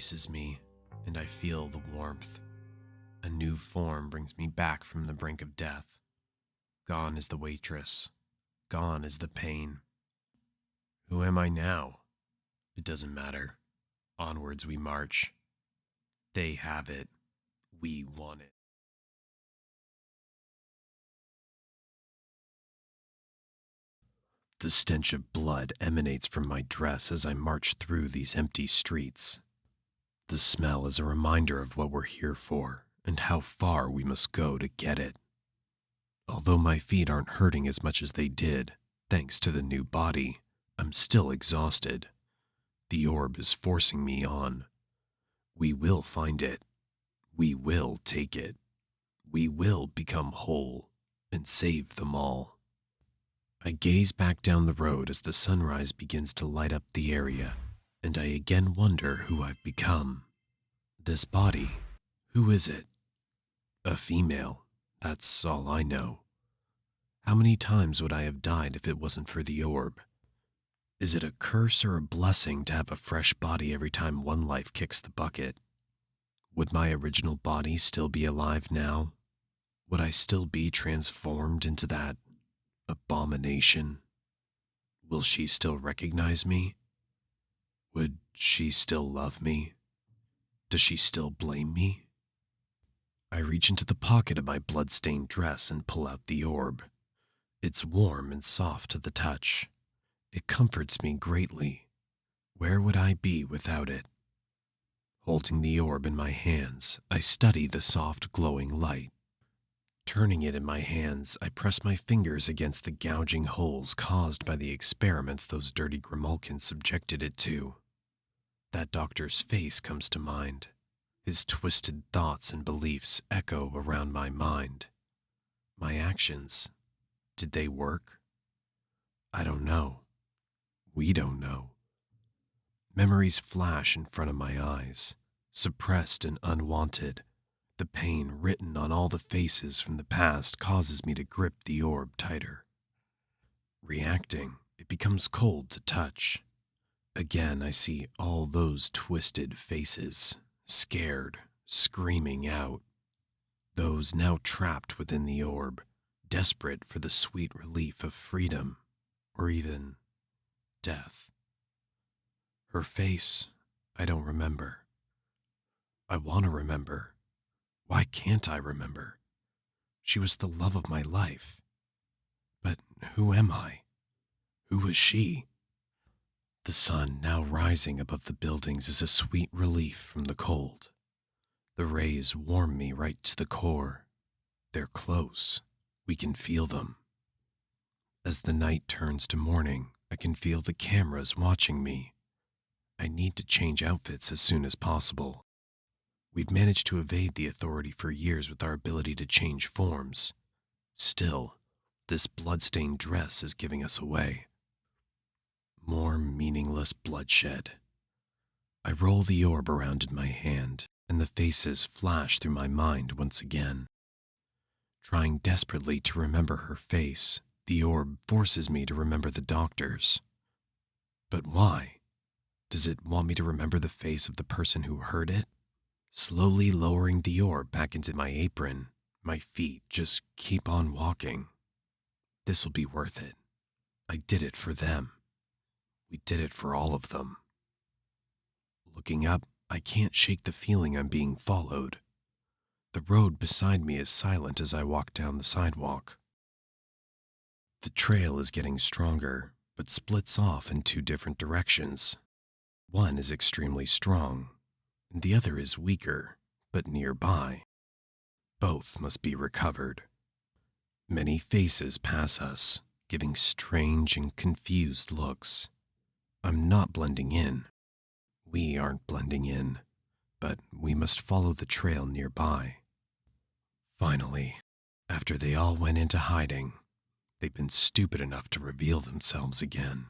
embraces me, and I feel the warmth. A new form brings me back from the brink of death. Gone is the waitress. Gone is the pain. Who am I now? It doesn't matter. Onwards we march. They have it. We want it. The stench of blood emanates from my dress as I march through these empty streets. The smell is a reminder of what we're here for and how far we must go to get it. Although my feet aren't hurting as much as they did, thanks to the new body, I'm still exhausted. The orb is forcing me on. We will find it. We will take it. We will become whole and save them all. I gaze back down the road as the sunrise begins to light up the area, and I again wonder who I've become. This body, who is it? A female, that's all I know. How many times would I have died if it wasn't for the orb? Is it a curse or a blessing to have a fresh body every time one life kicks the bucket? Would my original body still be alive now? Would I still be transformed into that abomination? Will she still recognize me? Would she still love me? Does she still blame me? I reach into the pocket of my blood-stained dress and pull out the orb. It's warm and soft to the touch. It comforts me greatly. Where would I be without it? Holding the orb in my hands, I study the soft, glowing light. Turning it in my hands, I press my fingers against the gouging holes caused by the experiments those dirty Grimalkins subjected it to. That doctor's face comes to mind. His twisted thoughts and beliefs echo around my mind. My actions, did they work? I don't know. We don't know. Memories flash in front of my eyes, suppressed and unwanted. The pain written on all the faces from the past causes me to grip the orb tighter. Reacting, it becomes cold to touch. Again, I see all those twisted faces, scared, screaming out. Those now trapped within the orb, desperate for the sweet relief of freedom, or even death. Her face, I don't remember. I want to remember. Why can't I remember? She was the love of my life. But who am I? Who is she? The sun now rising above the buildings is a sweet relief from the cold. The rays warm me right to the core. They're close. We can feel them. As the night turns to morning, I can feel the cameras watching me. I need to change outfits as soon as possible. We've managed to evade the authority for years with our ability to change forms. Still, this blood-stained dress is giving us away. More meaningless bloodshed. I roll the orb around in my hand, and the faces flash through my mind once again. Trying desperately to remember her face, the orb forces me to remember the doctor's. But why? Does it want me to remember the face of the person who heard it? Slowly lowering the orb back into my apron, my feet just keep on walking. This'll be worth it. I did it for them. We did it for all of them. Looking up, I can't shake the feeling I'm being followed. The road beside me is silent as I walk down the sidewalk. The trail is getting stronger, but splits off in two different directions. One is extremely strong, and the other is weaker, but nearby. Both must be recovered. Many faces pass us, giving strange and confused looks. I'm not blending in. We aren't blending in, but we must follow the trail nearby. Finally, after they all went into hiding, they've been stupid enough to reveal themselves again.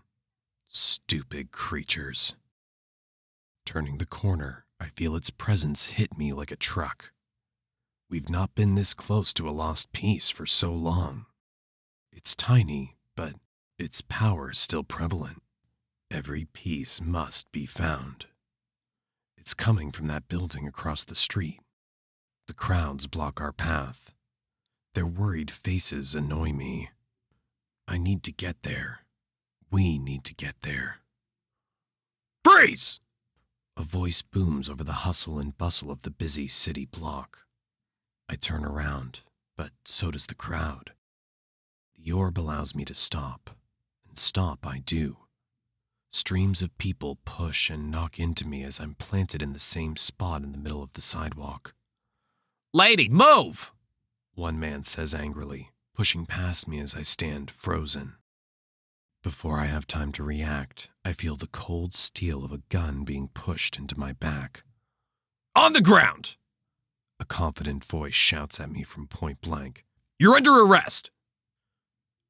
Stupid creatures. Turning the corner, I feel its presence hit me like a truck. We've not been this close to a lost piece for so long. It's tiny, but its power is still prevalent. Every piece must be found. It's coming from that building across the street. The crowds block our path. Their worried faces annoy me. I need to get there. We need to get there. Freeze! A voice booms over the hustle and bustle of the busy city block. I turn around, but so does the crowd. The orb allows me to stop, and stop I do. Streams of people push and knock into me as I'm planted in the same spot in the middle of the sidewalk. "Lady, move!" one man says angrily, pushing past me as I stand frozen. Before I have time to react, I feel the cold steel of a gun being pushed into my back. "On the ground!" A confident voice shouts at me from point blank. "You're under arrest!"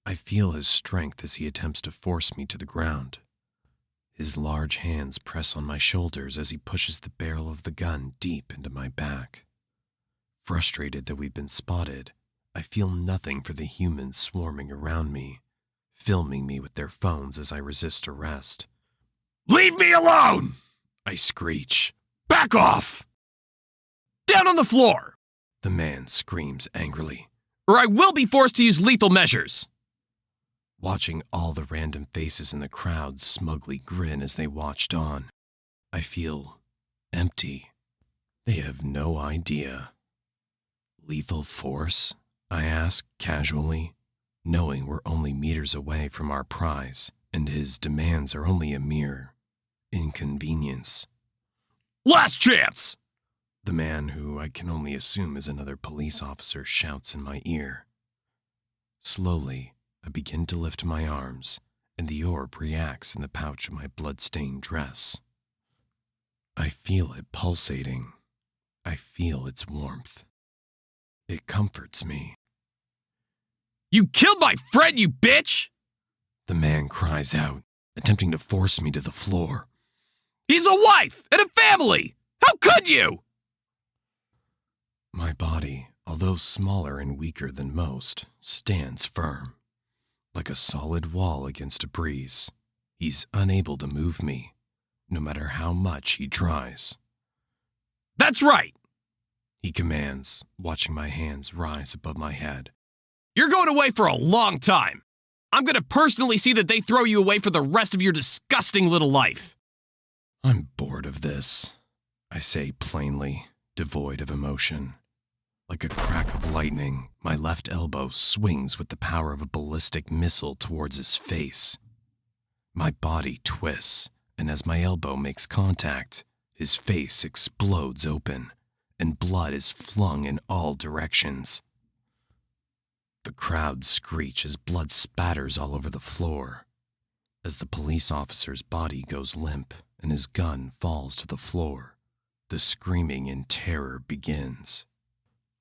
I feel his strength as he attempts to force me to the ground. His large hands press on my shoulders as he pushes the barrel of the gun deep into my back. Frustrated that we've been spotted, I feel nothing for the humans swarming around me, filming me with their phones as I resist arrest. "Leave me alone!" I screech. "Back off!" "Down on the floor!" the man screams angrily. "Or I will be forced to use lethal measures!" Watching all the random faces in the crowd smugly grin as they watched on, I feel empty. They have no idea. "Lethal force?" I ask casually, knowing we're only meters away from our prize, and his demands are only a mere inconvenience. "Last chance!" the man, who I can only assume is another police officer, shouts in my ear. Slowly, I begin to lift my arms, and the orb reacts in the pouch of my blood-stained dress. I feel it pulsating. I feel its warmth. It comforts me. "You killed my friend, you bitch!" the man cries out, attempting to force me to the floor. "He's a wife and a family! How could you?" My body, although smaller and weaker than most, stands firm. Like a solid wall against a breeze, he's unable to move me, no matter how much he tries. "That's right," he commands, watching my hands rise above my head. "You're going away for a long time. I'm going to personally see that they throw you away for the rest of your disgusting little life." I'm bored of this, I say plainly, devoid of emotion. Like a crack of lightning, my left elbow swings with the power of a ballistic missile towards his face. My body twists, and as my elbow makes contact, his face explodes open, and blood is flung in all directions. The crowd screech as blood spatters all over the floor. As the police officer's body goes limp and his gun falls to the floor, the screaming in terror begins.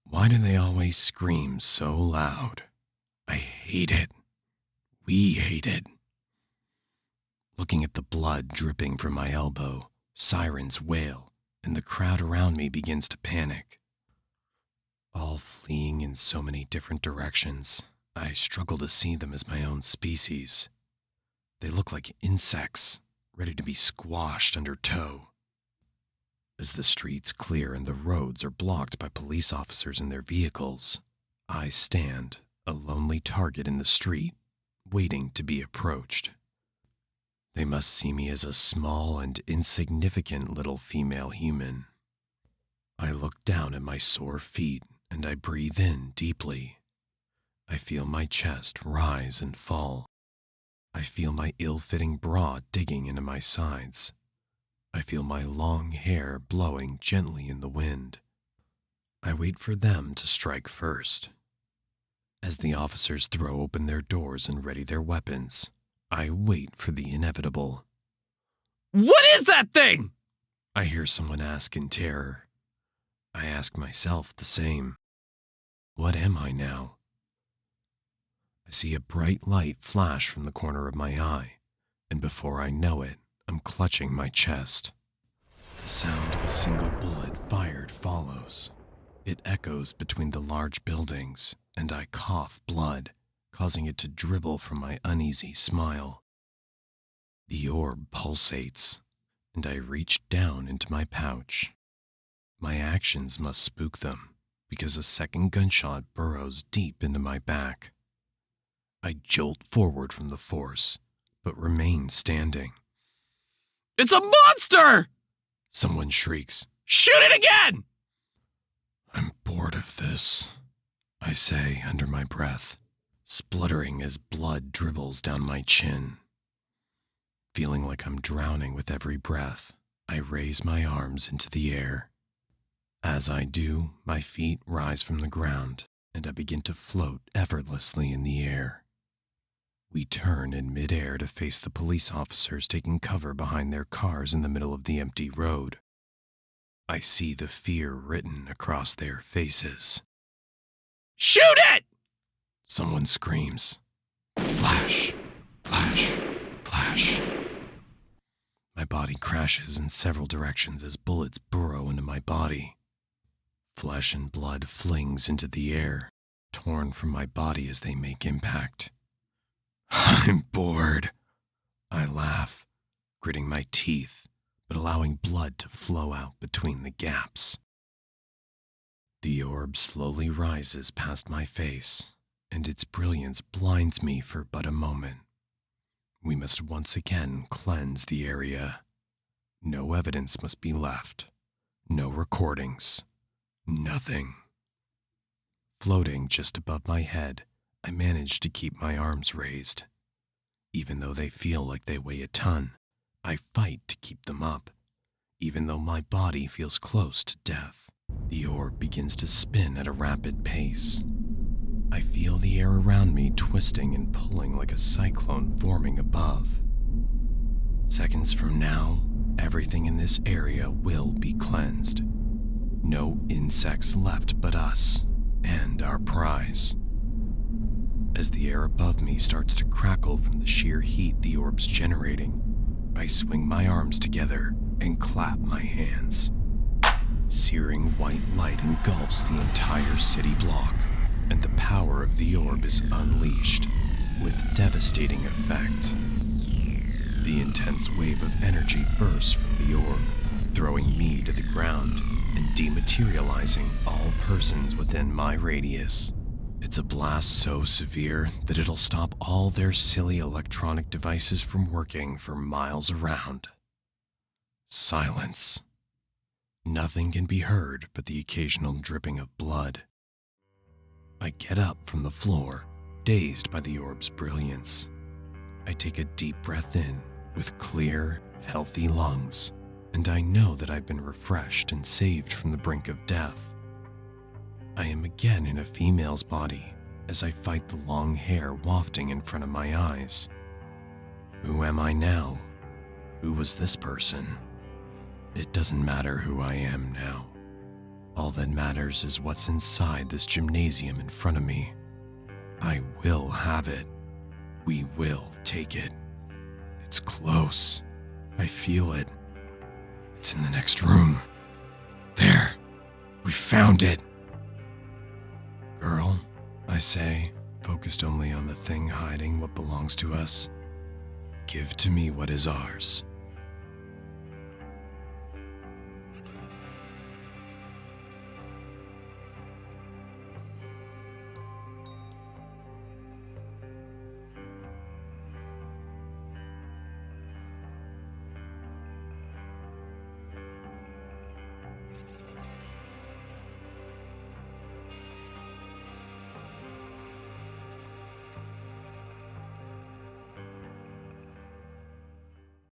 Why do they always scream so loud? I hate it. We hate it. Looking at the blood dripping from my elbow, sirens wail, and the crowd around me begins to panic. All fleeing in so many different directions, I struggle to see them as my own species. They look like insects, ready to be squashed under tow. As the streets clear and the roads are blocked by police officers and their vehicles, I stand, a lonely target in the street, waiting to be approached. They must see me as a small and insignificant little female human. I look down at my sore feet and I breathe in deeply. I feel my chest rise and fall. I feel my ill-fitting bra digging into my sides. I feel my long hair blowing gently in the wind. I wait for them to strike first. As the officers throw open their doors and ready their weapons, I wait for the inevitable. "What is that thing?" I hear someone ask in terror. I ask myself the same. What am I now? I see a bright light flash from the corner of my eye, and before I know it, I'm clutching my chest. The sound of a single bullet fired follows. It echoes between the large buildings, and I cough blood, causing it to dribble from my uneasy smile. The orb pulsates. and I reach down into my pouch. My actions must spook them, because a second gunshot burrows deep into my back. I jolt forward from the force, but remain standing. "It's a monster!" someone shrieks. "Shoot it again!" "I'm bored of this," I say under my breath, spluttering as blood dribbles down my chin. Feeling like I'm drowning with every breath, I raise my arms into the air. As I do, my feet rise from the ground, and I begin to float effortlessly in the air. We turn in midair to face the police officers taking cover behind their cars in the middle of the empty road. I see the fear written across their faces. "Shoot it!" someone screams. Flash, flash, flash. My body crashes in several directions as bullets burrow into my body. Flesh and blood flings into the air, torn from my body as they make impact. "I'm bored," I laugh, gritting my teeth, but allowing blood to flow out between the gaps. The orb slowly rises past my face, and its brilliance blinds me for but a moment. We must once again cleanse the area. No evidence must be left. No recordings. Nothing. Floating just above my head, I manage to keep my arms raised. Even though they feel like they weigh a ton, I fight to keep them up. Even though my body feels close to death, the orb begins to spin at a rapid pace. I feel the air around me twisting and pulling like a cyclone forming above. Seconds from now, everything in this area will be cleansed. No insects left but us and our prize. As the air above me starts to crackle from the sheer heat the orb's generating, I swing my arms together and clap my hands. Searing white light engulfs the entire city block, and the power of the orb is unleashed with devastating effect. The intense wave of energy bursts from the orb, throwing me to the ground and dematerializing all persons within my radius. It's a blast so severe that it'll stop all their silly electronic devices from working for miles around. Silence. Nothing can be heard but the occasional dripping of blood. I get up from the floor, dazed by the orb's brilliance. I take a deep breath in with clear, healthy lungs, and I know that I've been refreshed and saved from the brink of death. I am again in a female's body as I fight the long hair wafting in front of my eyes. Who am I now? Who was this person? It doesn't matter who I am now. All that matters is what's inside this gymnasium in front of me. I will have it. We will take it. It's close. I feel it. It's in the next room. There. We found it. Girl, I say, focused only on the thing hiding what belongs to us. Give to me what is ours.